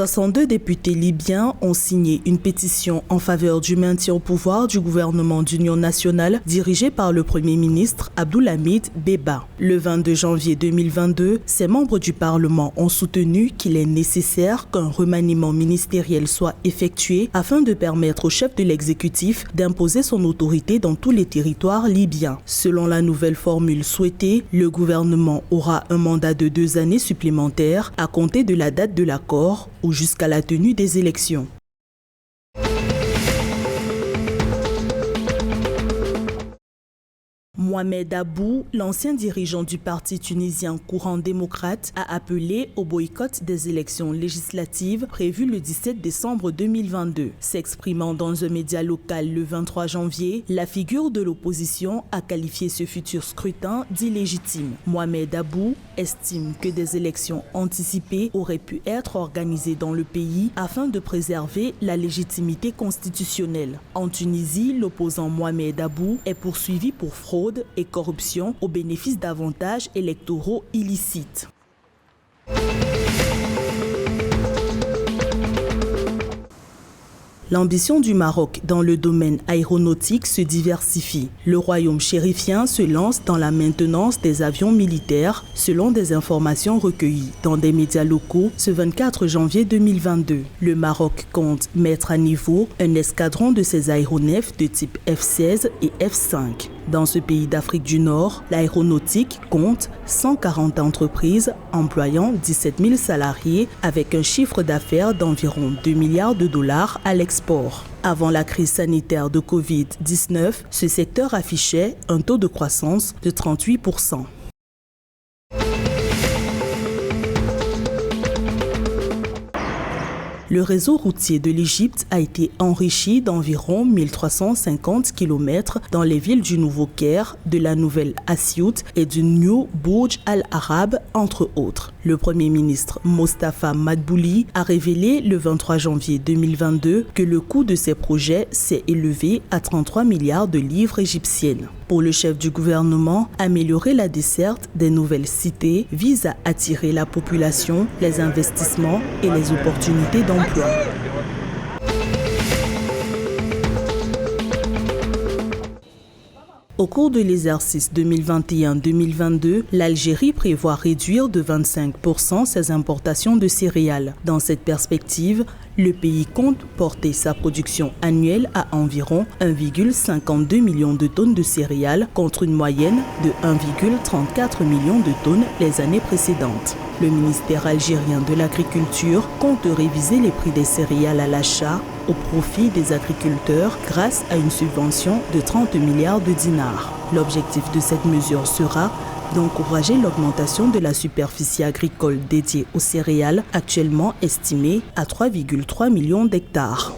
62 députés libyens ont signé une pétition en faveur du maintien au pouvoir du gouvernement d'union nationale dirigé par le Premier ministre Abdulhamid Dbeba. Le 22 janvier 2022, ces membres du Parlement ont soutenu qu'il est nécessaire qu'un remaniement ministériel soit effectué afin de permettre au chef de l'exécutif d'imposer son autorité dans tous les territoires libyens. Selon la nouvelle formule souhaitée, le gouvernement aura un mandat de 2 années supplémentaires à compter de la date de l'accord ou jusqu'à la tenue des élections. Mohamed Abou, l'ancien dirigeant du parti tunisien Courant démocrate, a appelé au boycott des élections législatives prévues le 17 décembre 2022. S'exprimant dans un média local le 23 janvier, la figure de l'opposition a qualifié ce futur scrutin d'illégitime. Mohamed Abou estime que des élections anticipées auraient pu être organisées dans le pays afin de préserver la légitimité constitutionnelle. En Tunisie, l'opposant Mohamed Abou est poursuivi pour fraude et corruption au bénéfice d'avantages électoraux illicites. L'ambition du Maroc dans le domaine aéronautique se diversifie. Le royaume chérifien se lance dans la maintenance des avions militaires selon des informations recueillies dans des médias locaux ce 24 janvier 2022. Le Maroc compte mettre à niveau un escadron de ces aéronefs de type F-16 et F-5. Dans ce pays d'Afrique du Nord, l'aéronautique compte 140 entreprises employant 17 000 salariés avec un chiffre d'affaires d'environ 2 milliards de dollars à l'export. Avant la crise sanitaire de Covid-19, ce secteur affichait un taux de croissance de 38%. Le réseau routier de l'Égypte a été enrichi d'environ 1350 km dans les villes du Nouveau-Caire, de la Nouvelle Assiout et du New Burj Al Arab, entre autres. Le Premier ministre Mostafa Madbouli a révélé le 23 janvier 2022 que le coût de ces projets s'est élevé à 33 milliards de livres égyptiennes. Pour le chef du gouvernement, améliorer la desserte des nouvelles cités vise à attirer la population, les investissements et les opportunités d'emploi. Au cours de l'exercice 2021-2022, l'Algérie prévoit réduire de 25% ses importations de céréales. Dans cette perspective, le pays compte porter sa production annuelle à environ 1,52 million de tonnes de céréales contre une moyenne de 1,34 million de tonnes les années précédentes. Le ministère algérien de l'Agriculture compte réviser les prix des céréales à l'achat au profit des agriculteurs grâce à une subvention de 30 milliards de dinars. L'objectif de cette mesure sera d'encourager l'augmentation de la superficie agricole dédiée aux céréales, actuellement estimée à 3,3 millions d'hectares.